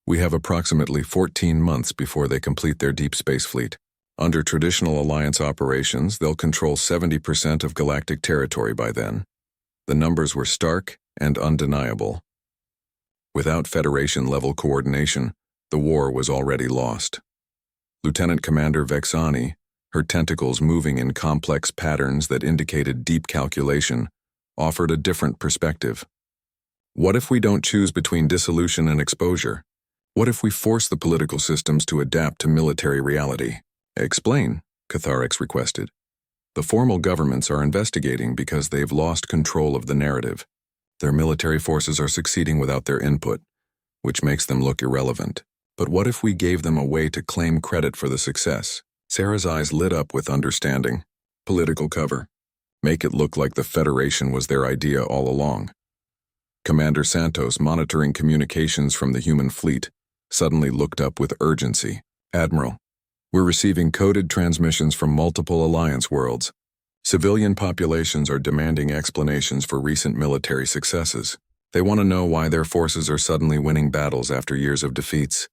A: we have approximately 14 months before they complete their deep space fleet. Under traditional alliance operations, they'll control 70% of galactic territory by then. The numbers were stark and undeniable. Without Federation-level coordination, The war was already lost. Lieutenant Commander Vexani, her tentacles moving in complex patterns that indicated deep calculation, offered a different perspective. What if we don't choose between dissolution and exposure? What if we force the political systems to adapt to military reality? Explain, Catharix requested. The formal governments are investigating because they've lost control of the narrative. Their military forces are succeeding without their input, which makes them look irrelevant. But what if we gave them a way to claim credit for the success? Sarah's eyes lit up with understanding. Political cover. Make it look like the Federation was their idea all along. Commander Santos, monitoring communications from the human fleet, suddenly looked up with urgency. Admiral, we're receiving coded transmissions from multiple Alliance worlds. Civilian populations are demanding explanations for recent military successes. They want to know why their forces are suddenly winning battles after years of defeats.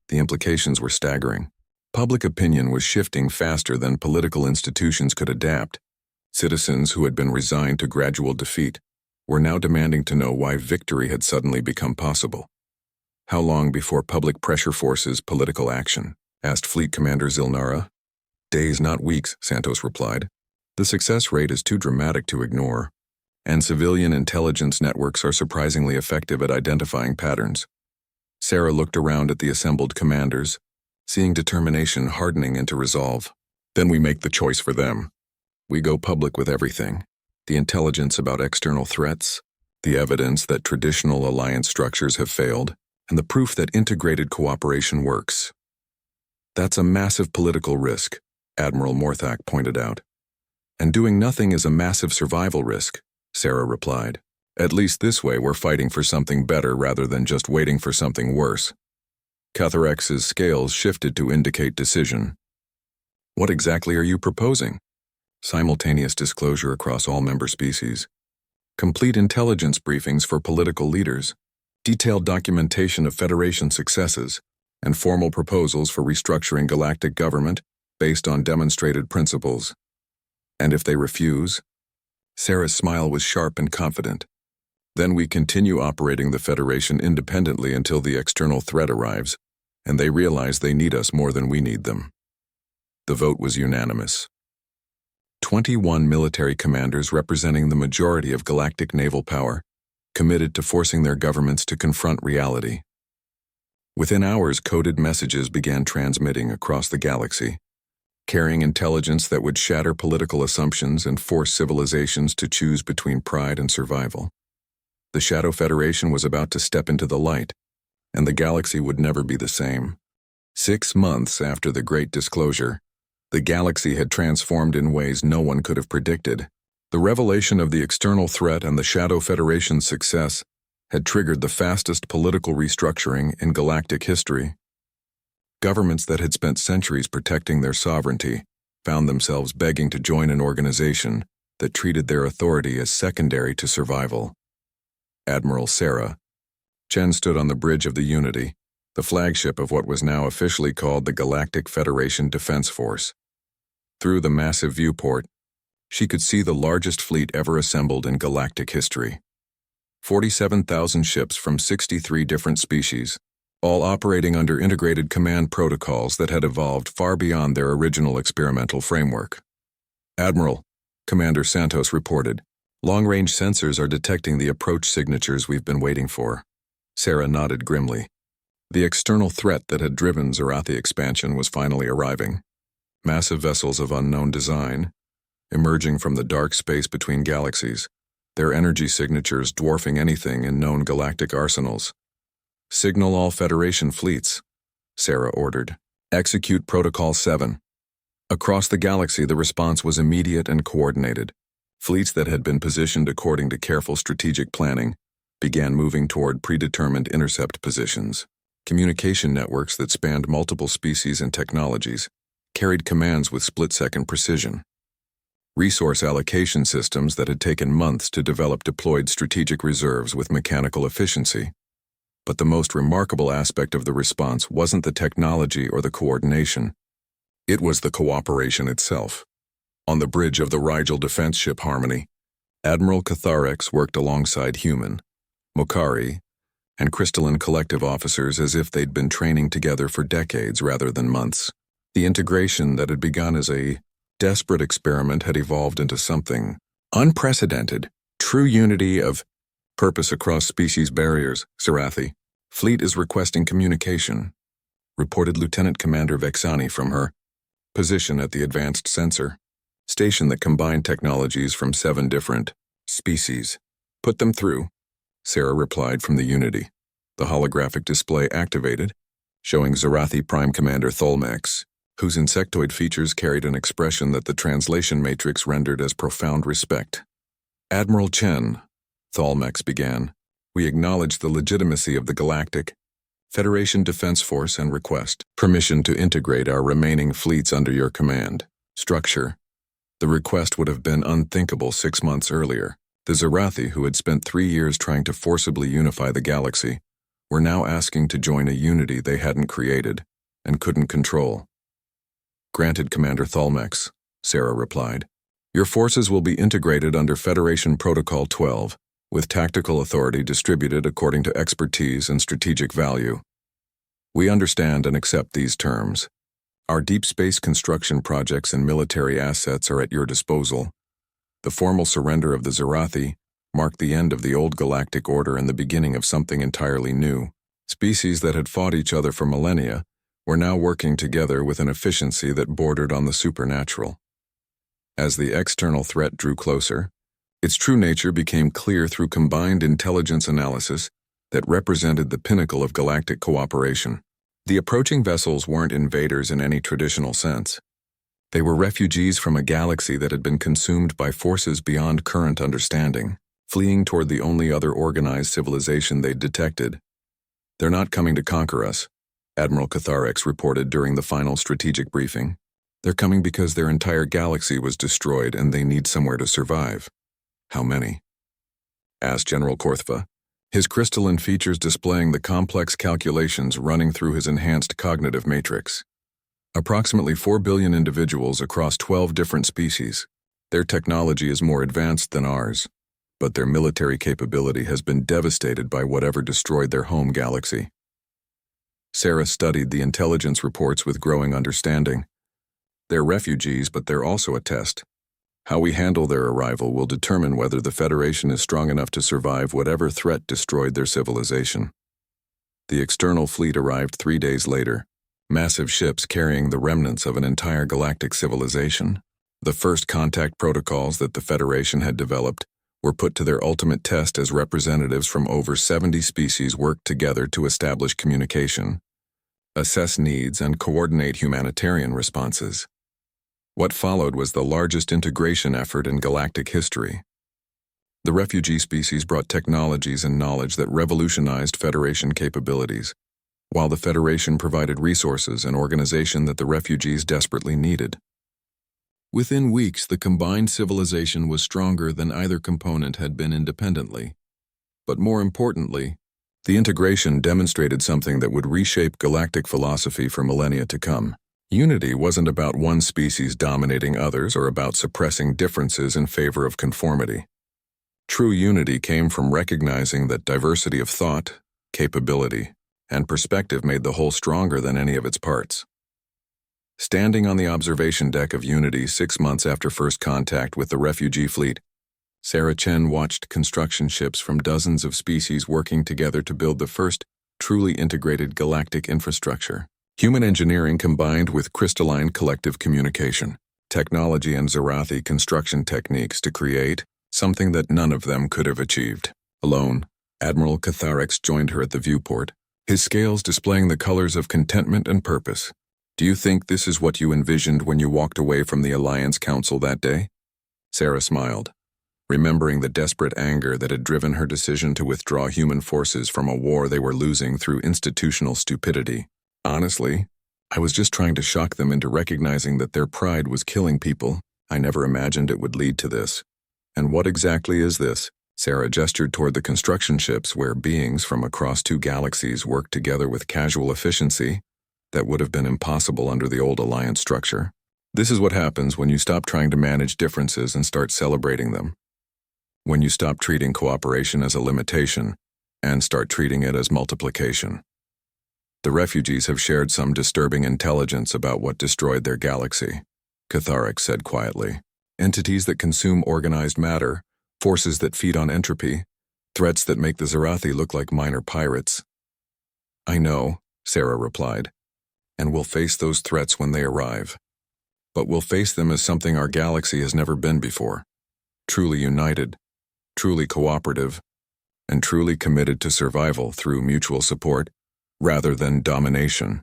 A: The implications were staggering. Public opinion was shifting faster than political institutions could adapt. Citizens who had been resigned to gradual defeat were now demanding to know why victory had suddenly become possible. How long before public pressure forces political action? Asked Fleet Commander Zilnara. Days, not weeks, Santos replied. The success rate is too dramatic to ignore, and civilian intelligence networks are surprisingly effective at identifying patterns. Sarah looked around at the assembled commanders, seeing determination hardening into resolve. Then we make the choice for them. We go public with everything. The intelligence about external threats, the evidence that traditional alliance structures have failed, and the proof that integrated cooperation works. That's a massive political risk, Admiral Morthak pointed out. And doing nothing is a massive survival risk, Sarah replied. At least this way we're fighting for something better rather than just waiting for something worse. Catharex's scales shifted to indicate decision. What exactly are you proposing? Simultaneous disclosure across all member species. Complete intelligence briefings for political leaders. Detailed documentation of Federation successes, and formal proposals for restructuring galactic government based on demonstrated principles. And if they refuse? Sarah's smile was sharp and confident. Then we continue operating the Federation independently until the external threat arrives, and they realize they need us more than we need them. The vote was unanimous. 21 military commanders representing the majority of galactic naval power committed to forcing their governments to confront reality. Within hours, coded messages began transmitting across the galaxy, carrying intelligence that would shatter political assumptions and force civilizations to choose between pride and survival. The Shadow Federation was about to step into the light, and the galaxy would never be the same. 6 months after the Great Disclosure, the galaxy had transformed in ways no one could have predicted. The revelation of the external threat and the Shadow Federation's success had triggered the fastest political restructuring in galactic history. Governments that had spent centuries protecting their sovereignty found themselves begging to join an organization that treated their authority as secondary to survival. Admiral Sarah Chen stood on the bridge of the Unity, the flagship of what was now officially called the Galactic Federation Defense Force. Through the massive viewport, she could see the largest fleet ever assembled in galactic history. 47,000 ships from 63 different species, all operating under integrated command protocols that had evolved far beyond their original experimental framework. Admiral, Commander Santos reported, long-range sensors are detecting the approach signatures we've been waiting for. Sarah nodded grimly. The external threat that had driven Zarathi expansion was finally arriving. Massive vessels of unknown design, emerging from the dark space between galaxies, their energy signatures dwarfing anything in known galactic arsenals. Signal all Federation fleets, Sarah ordered. Execute Protocol 7. Across the galaxy, the response was immediate and coordinated. Fleets that had been positioned according to careful strategic planning began moving toward predetermined intercept positions. Communication networks that spanned multiple species and technologies carried commands with split-second precision. Resource allocation systems that had taken months to develop deployed strategic reserves with mechanical efficiency. But the most remarkable aspect of the response wasn't the technology or the coordination. It was the cooperation itself. On the bridge of the Rigel defense ship Harmony, Admiral Catharix worked alongside Human, Mokari, and crystalline collective officers as if they'd been training together for decades rather than months. The integration that had begun as a desperate experiment had evolved into something unprecedented. True unity of purpose across species barriers. Zarathi. Fleet is requesting communication, reported Lieutenant Commander Vexani from her position at the advanced sensor station that combined technologies from 7 different species. Put them through, Sarah replied from the Unity. The holographic display activated, showing Zarathi Prime Commander Tholmex, whose insectoid features carried an expression that the translation matrix rendered as profound respect. Admiral Chen, Tholmex began, we acknowledge the legitimacy of the Galactic Federation Defense Force and request permission to integrate our remaining fleets under your command. Structure. The request would have been unthinkable 6 months earlier. The Zarathi, who had spent 3 years trying to forcibly unify the galaxy, were now asking to join a unity they hadn't created and couldn't control. Granted, Commander Tholmex, Sarah replied. Your forces will be integrated under Federation Protocol 12, with tactical authority distributed according to expertise and strategic value. We understand and accept these terms. Our deep space construction projects and military assets are at your disposal. The formal surrender of the Zarathi marked the end of the old galactic order and the beginning of something entirely new. Species that had fought each other for millennia were now working together with an efficiency that bordered on the supernatural. As the external threat drew closer, its true nature became clear through combined intelligence analysis that represented the pinnacle of galactic cooperation. The approaching vessels weren't invaders in any traditional sense. They were refugees from a galaxy that had been consumed by forces beyond current understanding, fleeing toward the only other organized civilization they'd detected. They're not coming to conquer us, Admiral Catharex reported during the final strategic briefing. They're coming because their entire galaxy was destroyed and they need somewhere to survive. How many? Asked General Korthva, his crystalline features displaying the complex calculations running through his enhanced cognitive matrix. Approximately 4 billion individuals across 12 different species. Their technology is more advanced than ours, but their military capability has been devastated by whatever destroyed their home galaxy. Sarah studied the intelligence reports with growing understanding. They're refugees, but they're also a test. How we handle their arrival will determine whether the Federation is strong enough to survive whatever threat destroyed their civilization. The external fleet arrived 3 days later, massive ships carrying the remnants of an entire galactic civilization. The first contact protocols that the Federation had developed were put to their ultimate test as representatives from over 70 species worked together to establish communication, assess needs, and coordinate humanitarian responses. What followed was the largest integration effort in galactic history. The refugee species brought technologies and knowledge that revolutionized Federation capabilities, while the Federation provided resources and organization that the refugees desperately needed. Within weeks, the combined civilization was stronger than either component had been independently. But more importantly, the integration demonstrated something that would reshape galactic philosophy for millennia to come. Unity wasn't about one species dominating others or about suppressing differences in favor of conformity. True unity came from recognizing that diversity of thought, capability, and perspective made the whole stronger than any of its parts. Standing on the observation deck of Unity 6 months after first contact with the refugee fleet, Sarah Chen watched construction ships from dozens of species working together to build the first truly integrated galactic infrastructure. Human engineering combined with crystalline collective communication, technology and Zarathi construction techniques to create something that none of them could have achieved. Alone, Admiral Catharex joined her at the viewport, his scales displaying the colors of contentment and purpose. Do you think this is what you envisioned when you walked away from the Alliance Council that day? Sarah smiled, remembering the desperate anger that had driven her decision to withdraw human forces from a war they were losing through institutional stupidity. Honestly, I was just trying to shock them into recognizing that their pride was killing people. I never imagined it would lead to this. And what exactly is this? Sarah gestured toward the construction ships where beings from across 2 galaxies worked together with casual efficiency that would have been impossible under the old Alliance structure. This is what happens when you stop trying to manage differences and start celebrating them. When you stop treating cooperation as a limitation and start treating it as multiplication. The refugees have shared some disturbing intelligence about what destroyed their galaxy, Catharix said quietly. Entities that consume organized matter, forces that feed on entropy, threats that make the Zarathi look like minor pirates. I know, Sarah replied, and we'll face those threats when they arrive. But we'll face them as something our galaxy has never been before. Truly united, truly cooperative, and truly committed to survival through mutual support rather than domination.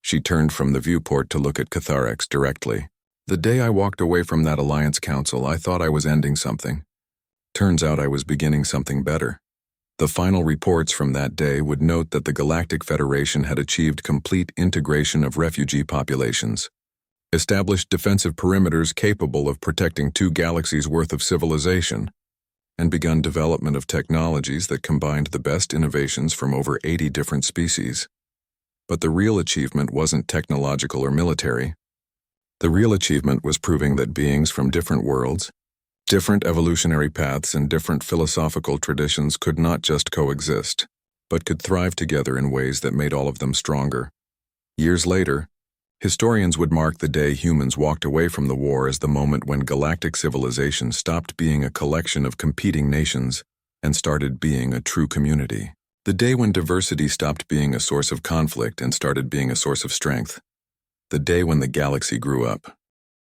A: She turned from the viewport to look at Catharix directly. The day I walked away from that Alliance Council, I thought I was ending something. Turns out I was beginning something better. The final reports from that day would note that the Galactic Federation had achieved complete integration of refugee populations, established defensive perimeters capable of protecting 2 galaxies' worth of civilization, and begun development of technologies that combined the best innovations from over 80 different species. But the real achievement wasn't technological or military. The real achievement was proving that beings from different worlds, different evolutionary paths, and different philosophical traditions could not just coexist, but could thrive together in ways that made all of them stronger. Years later, historians would mark the day humans walked away from the war as the moment when galactic civilization stopped being a collection of competing nations and started being a true community. The day when diversity stopped being a source of conflict and started being a source of strength. The day when the galaxy grew up.